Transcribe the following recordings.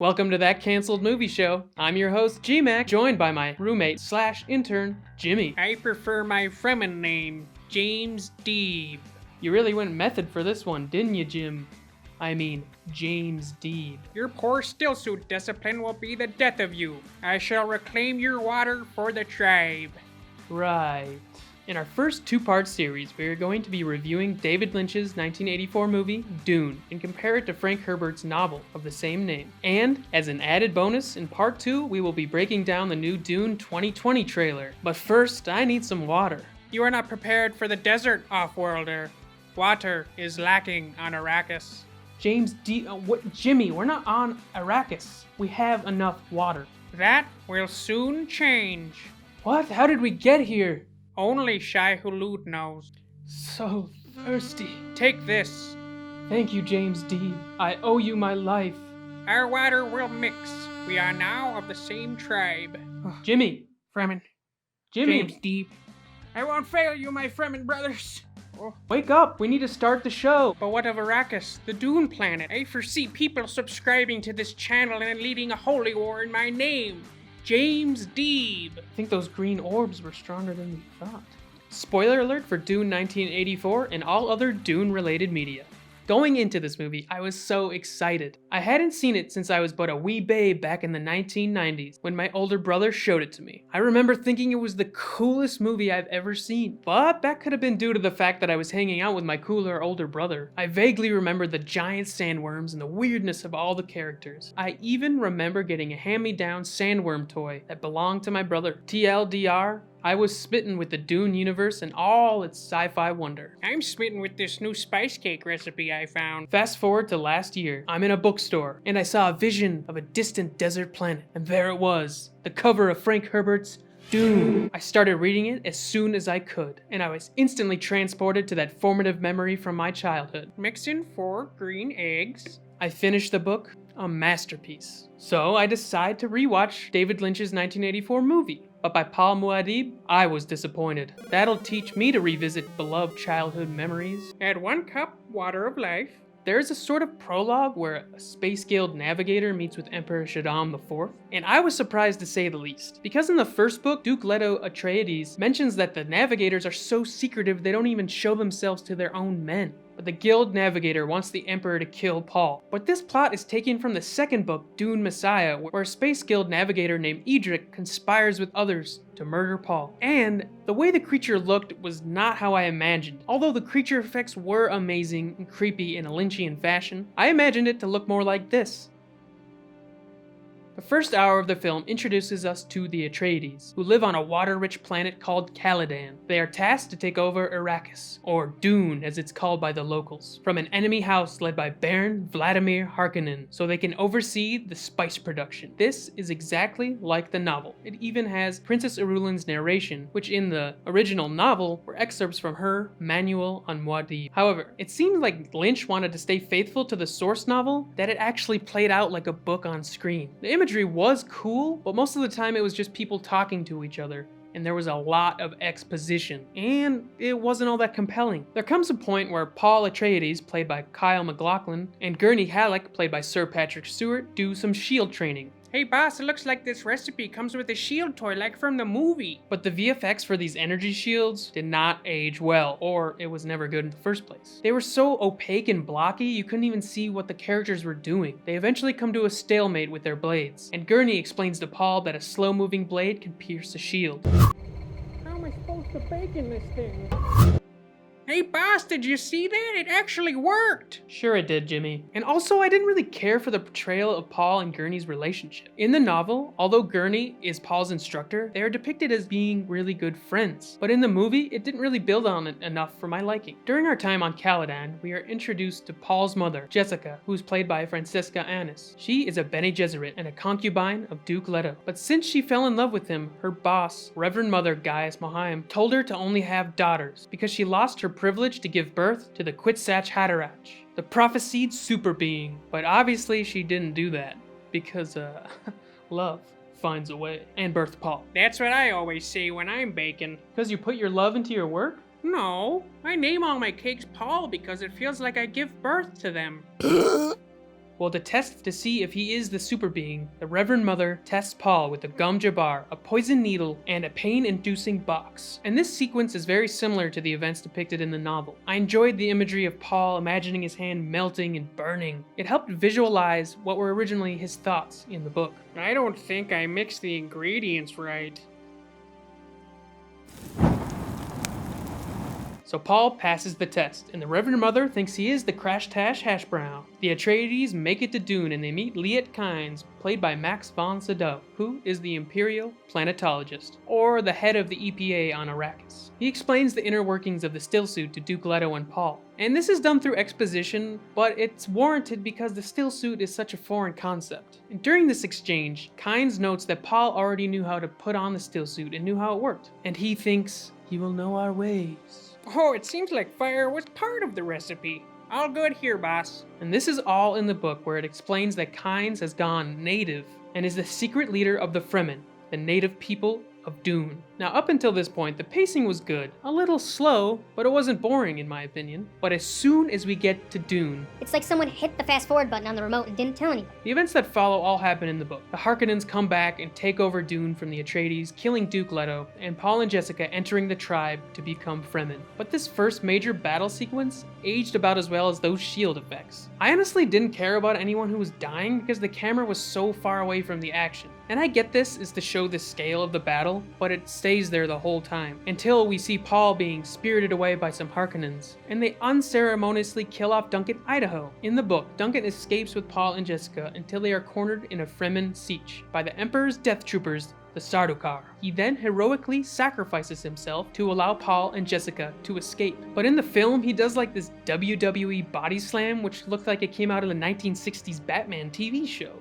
Welcome to That Cancelled Movie Show. I'm your host, Gmack, joined by my roommate slash intern, Jimmy. I prefer my Fremen name, James Deeb. You really went method for this one, didn't you, Jim? I mean, James Deeb. Your poor stillsuit discipline will be the death of you. I shall reclaim your water for the tribe. Right. In our first two-part series, we are going to be reviewing David Lynch's 1984 movie, Dune, and compare it to Frank Herbert's novel of the same name. And, as an added bonus, in part 2, we will be breaking down the new Dune 2020 trailer. But first, I need some water. You are not prepared for the desert, off-worlder. Water is lacking on Arrakis. James Jimmy, we're not on Arrakis. We have enough water. That will soon change. What? How did we get here? Only Shai Hulud knows. So thirsty. Take this. Thank you, James Deeb. I owe you my life. Our water will mix. We are now of the same tribe. Jimmy. Fremen. Jimmy. James Deeb. I won't fail you, my Fremen brothers. Wake up. We need to start the show. But what of Arrakis, the Dune planet? I foresee people subscribing to this channel and leading a holy war in my name. James Deeb. I think those green orbs were stronger than we thought. Spoiler alert for Dune 1984 and all other Dune-related media. Going into this movie, I was so excited. I hadn't seen it since I was but a wee babe back in the 1990s when my older brother showed it to me. I remember thinking it was the coolest movie I've ever seen, but that could have been due to the fact that I was hanging out with my cooler older brother. I vaguely remember the giant sandworms and the weirdness of all the characters. I even remember getting a hand-me-down sandworm toy that belonged to my brother. TLDR, I was smitten with the Dune universe and all its sci-fi wonder. I'm smitten with this new spice cake recipe I found. Fast forward to last year. I'm in a bookstore, and I saw a vision of a distant desert planet. And there it was, the cover of Frank Herbert's Dune. I started reading it as soon as I could, and I was instantly transported to that formative memory from my childhood. Mix in 4 green eggs. I finished the book, a masterpiece. So I decided to rewatch David Lynch's 1984 movie. But by Paul Muad'Dib, I was disappointed. That'll teach me to revisit beloved childhood memories. Add 1 cup water of life. There's a sort of prologue where a Space Guild navigator meets with Emperor Shaddam IV, and I was surprised to say the least. Because in the first book, Duke Leto Atreides mentions that the navigators are so secretive they don't even show themselves to their own men. But the Guild Navigator wants the Emperor to kill Paul. But this plot is taken from the second book, Dune Messiah, where a Space Guild Navigator named Edric conspires with others to murder Paul. And the way the creature looked was not how I imagined. Although the creature effects were amazing and creepy in a Lynchian fashion, I imagined it to look more like this. The first hour of the film introduces us to the Atreides, who live on a water-rich planet called Caladan. They are tasked to take over Arrakis, or Dune as it's called by the locals, from an enemy house led by Baron Vladimir Harkonnen, so they can oversee the spice production. This is exactly like the novel. It even has Princess Irulan's narration, which in the original novel were excerpts from her manual on Muad'Dib. However, it seemed like Lynch wanted to stay faithful to the source novel, that it actually played out like a book on screen. The imagery was cool, but most of the time it was just people talking to each other, and there was a lot of exposition, and it wasn't all that compelling. There comes a point where Paul Atreides, played by Kyle MacLachlan, and Gurney Halleck, played by Sir Patrick Stewart, do some shield training. Hey boss, it looks like this recipe comes with a shield toy like from the movie. But the VFX for these energy shields did not age well, or it was never good in the first place. They were so opaque and blocky, you couldn't even see what the characters were doing. They eventually come to a stalemate with their blades, and Gurney explains to Paul that a slow-moving blade can pierce a shield. How am I supposed to bake in this thing? Hey boss, did you see that? It actually worked! Sure it did, Jimmy. And also, I didn't really care for the portrayal of Paul and Gurney's relationship. In the novel, although Gurney is Paul's instructor, they are depicted as being really good friends. But in the movie, it didn't really build on it enough for my liking. During our time on Caladan, we are introduced to Paul's mother, Jessica, who's played by Francesca Annis. She is a Bene Gesserit and a concubine of Duke Leto. But since she fell in love with him, her boss, Reverend Mother Gaius Mohaim, told her to only have daughters because she lost her privilege to give birth to the Kwisatz Haderach, the prophesied super being. But obviously she didn't do that because love finds a way, and birthed Paul. That's what I always say when I'm baking. Because you put your love into your work? No, I name all my cakes Paul because it feels like I give birth to them. Well, to test to see if he is the super being, the Reverend Mother tests Paul with a gum jabar, a poison needle, and a pain-inducing box. And this sequence is very similar to the events depicted in the novel. I enjoyed the imagery of Paul imagining his hand melting and burning. It helped visualize what were originally his thoughts in the book. I don't think I mixed the ingredients right. So Paul passes the test, and the Reverend Mother thinks he is the Crash Tash Hash Brown. The Atreides make it to Dune and they meet Liet Kynes, played by Max von Sydow, who is the Imperial Planetologist, or the head of the EPA on Arrakis. He explains the inner workings of the stillsuit to Duke Leto and Paul. And this is done through exposition, but it's warranted because the stillsuit is such a foreign concept. And during this exchange, Kynes notes that Paul already knew how to put on the stillsuit and knew how it worked. And he thinks he will know our ways. Oh, it seems like fire was part of the recipe. All good here, boss. And this is all in the book where it explains that Kynes has gone native and is the secret leader of the Fremen, the native people of Dune. Now, up until this point, the pacing was good. A little slow, but it wasn't boring in my opinion. But as soon as we get to Dune, it's like someone hit the fast forward button on the remote and didn't tell anybody. The events that follow all happen in the book. The Harkonnens come back and take over Dune from the Atreides, killing Duke Leto, and Paul and Jessica entering the tribe to become Fremen. But this first major battle sequence aged about as well as those shield effects. I honestly didn't care about anyone who was dying because the camera was so far away from the action. And I get this is to show the scale of the battle, but it stays there the whole time, until we see Paul being spirited away by some Harkonnens, and they unceremoniously kill off Duncan Idaho. In the book, Duncan escapes with Paul and Jessica until they are cornered in a Fremen siege by the Emperor's death troopers, the Sardaukar. He then heroically sacrifices himself to allow Paul and Jessica to escape. But in the film, he does like this WWE body slam, which looked like it came out of the 1960s Batman TV show.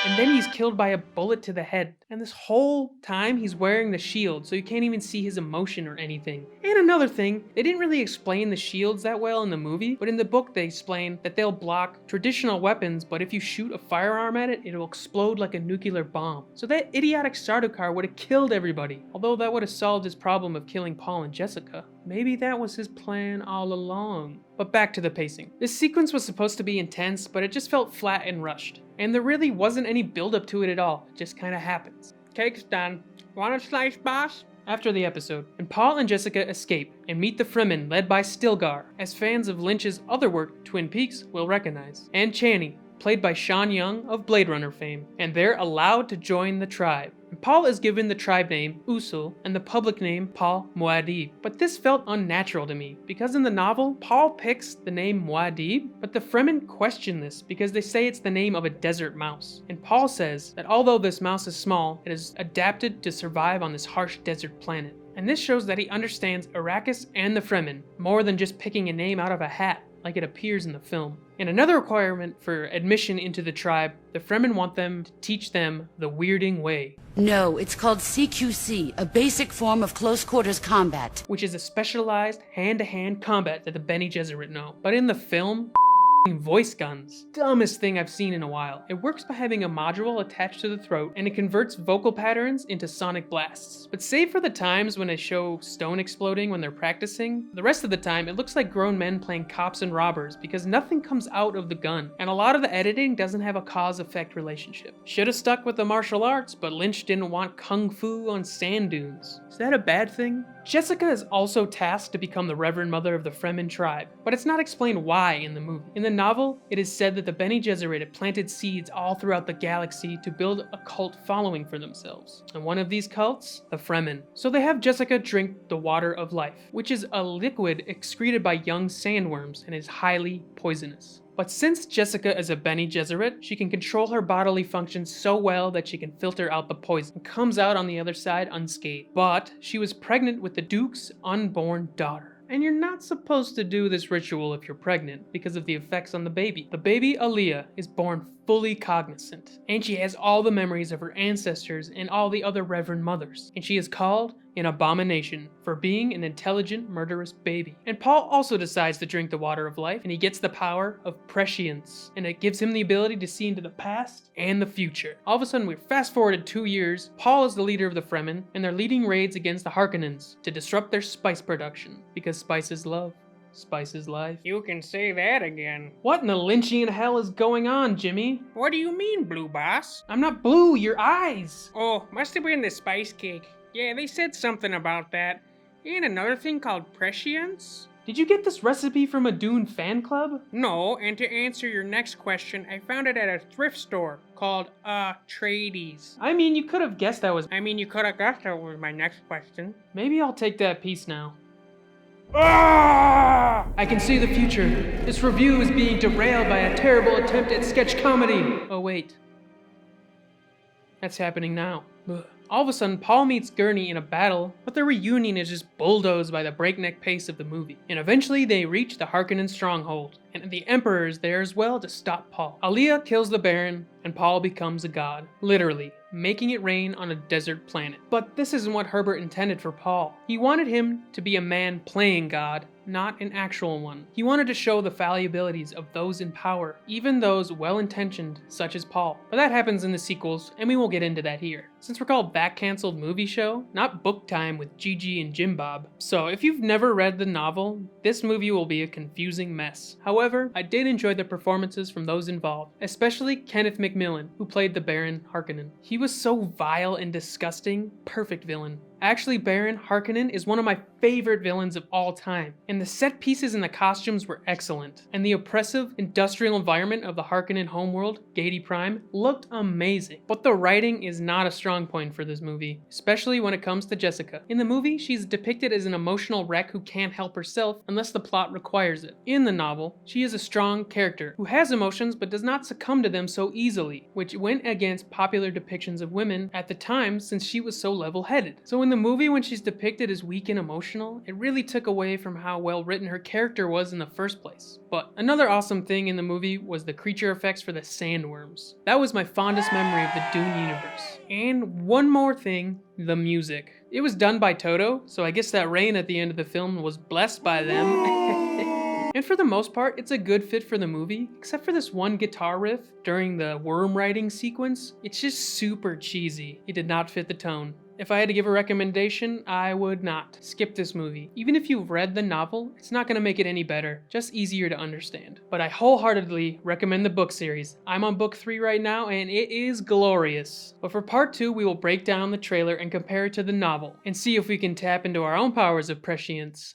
And then he's killed by a bullet to the head. And this whole time he's wearing the shield, so you can't even see his emotion or anything. And another thing, they didn't really explain the shields that well in the movie, but in the book they explain that they'll block traditional weapons, but if you shoot a firearm at it, it'll explode like a nuclear bomb. So that idiotic Sardaukar would have killed everybody, although that would have solved his problem of killing Paul and Jessica. Maybe that was his plan all along. But back to the pacing. This sequence was supposed to be intense, but it just felt flat and rushed. And there really wasn't any build-up to it at all. It just kind of happens. Cake's done. Want a slice, boss? After the episode, and Paul and Jessica escape and meet the Fremen led by Stilgar, as fans of Lynch's other work, Twin Peaks, will recognize, and Chani, played by Sean Young of Blade Runner fame, and they're allowed to join the tribe. And Paul is given the tribe name Usul and the public name Paul Muad'Dib. But this felt unnatural to me, because in the novel, Paul picks the name Muad'Dib, but the Fremen question this because they say it's the name of a desert mouse. And Paul says that although this mouse is small, it is adapted to survive on this harsh desert planet. And this shows that he understands Arrakis and the Fremen more than just picking a name out of a hat, like it appears in the film. And another requirement for admission into the tribe, the Fremen want them to teach them the weirding way. No, it's called CQC, a basic form of close quarters combat, which is a specialized hand-to-hand combat that the Bene Gesserit know. But in the film, voice guns. Dumbest thing I've seen in a while. It works by having a module attached to the throat and it converts vocal patterns into sonic blasts. But save for the times when they show stone exploding when they're practicing, the rest of the time it looks like grown men playing cops and robbers because nothing comes out of the gun. And a lot of the editing doesn't have a cause-effect relationship. Should have stuck with the martial arts, but Lynch didn't want kung fu on sand dunes. Is that a bad thing? Jessica is also tasked to become the Reverend Mother of the Fremen tribe, but it's not explained why in the movie. In the novel, it is said that the Bene Gesserit had planted seeds all throughout the galaxy to build a cult following for themselves. And one of these cults, the Fremen. So they have Jessica drink the water of life, which is a liquid excreted by young sandworms and is highly poisonous. But since Jessica is a Bene Gesserit, she can control her bodily functions so well that she can filter out the poison and comes out on the other side unscathed. But she was pregnant with the Duke's unborn daughter. And you're not supposed to do this ritual if you're pregnant because of the effects on the baby. The baby, Aaliyah, is born fully cognizant, and she has all the memories of her ancestors and all the other Reverend Mothers, and she is called an abomination for being an intelligent, murderous baby. And Paul also decides to drink the water of life, and he gets the power of prescience, and it gives him the ability to see into the past and the future. All of a sudden, we're fast forwarded 2 years. Paul is the leader of the Fremen, and they're leading raids against the Harkonnens to disrupt their spice production, because spice is love. spices life. You can say that again. What in the Lynchian hell is going on, Jimmy? What do you mean, Blue Boss? I'm not blue, your eyes! Oh, must have been the spice cake. Yeah, they said something about that. And another thing called prescience? Did you get this recipe from a Dune fan club? No, and to answer your next question, I found it at a thrift store called, Tradies. I mean, you could have guessed that was. You could have guessed that was my next question. Maybe I'll take that piece now. I can see the future. This review is being derailed by a terrible attempt at sketch comedy. Oh, wait. That's happening now. Ugh. All of a sudden, Paul meets Gurney in a battle, but their reunion is just bulldozed by the breakneck pace of the movie. And eventually, they reach the Harkonnen stronghold, and the Emperor is there as well to stop Paul. Aaliyah kills the Baron, and Paul becomes a god. Literally, making it rain on a desert planet. But this isn't what Herbert intended for Paul. He wanted him to be a man playing God, not an actual one. He wanted to show the fallibilities of those in power, even those well-intentioned, such as Paul. But that happens in the sequels, and we won't get into that here, since we're called That Cancelled Movie Show, not Book Time with Gigi and Jim Bob. So if you've never read the novel, this movie will be a confusing mess. However, I did enjoy the performances from those involved, especially Kenneth McMillan, who played the Baron Harkonnen. He was so vile and disgusting, perfect villain. Actually, Baron Harkonnen is one of my favorite villains of all time, and the set pieces and the costumes were excellent, and the oppressive industrial environment of the Harkonnen homeworld, Gaiety Prime, looked amazing. But the writing is not a strong point for this movie, especially when it comes to Jessica. In the movie, she's depicted as an emotional wreck who can't help herself unless the plot requires it. In the novel, she is a strong character who has emotions but does not succumb to them so easily, which went against popular depictions of women at the time since she was so level-headed. So in the movie, when she's depicted as weak and emotional, it really took away from how well written her character was in the first place. But another awesome thing in the movie was the creature effects for the sandworms. That was my fondest memory of the Dune universe. And one more thing, the music. It was done by Toto, so I guess that rain at the end of the film was blessed by them. And for the most part, it's a good fit for the movie, except for this one guitar riff during the worm riding sequence. It's just super cheesy. It did not fit the tone. If I had to give a recommendation, I would not. Skip this movie. Even if you've read the novel, it's not going to make it any better, just easier to understand. But I wholeheartedly recommend the book series. I'm on book 3 right now, and it is glorious. But for part 2, we will break down the trailer and compare it to the novel, and see if we can tap into our own powers of prescience.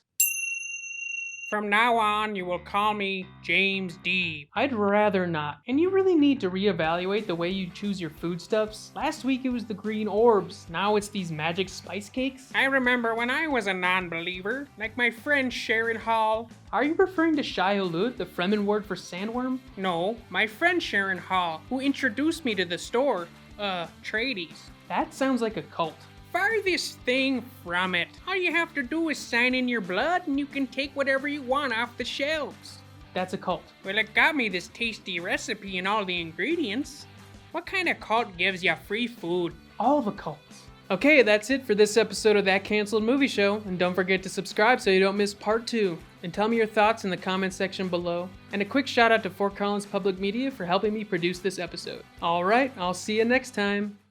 From now on, you will call me James D. I'd rather not. And you really need to reevaluate the way you choose your foodstuffs. Last week it was the green orbs, now it's these magic spice cakes. I remember when I was a non-believer, like my friend Sharon Hall. Are you referring to Shai-Hulud, the Fremen word for sandworm? No, my friend Sharon Hall, who introduced me to the store, Tradies. That sounds like a cult. Farthest thing from it. All you have to do is sign in your blood and you can take whatever you want off the shelves. That's a cult. Well, it got me this tasty recipe and all the ingredients. What kind of cult gives you free food? All the cults. Okay, that's it for this episode of That Cancelled Movie Show, and don't forget to subscribe so you don't miss part 2. And tell me your thoughts in the comment section below. And a quick shout out to Fort Collins Public Media for helping me produce this episode. Alright, I'll see you next time.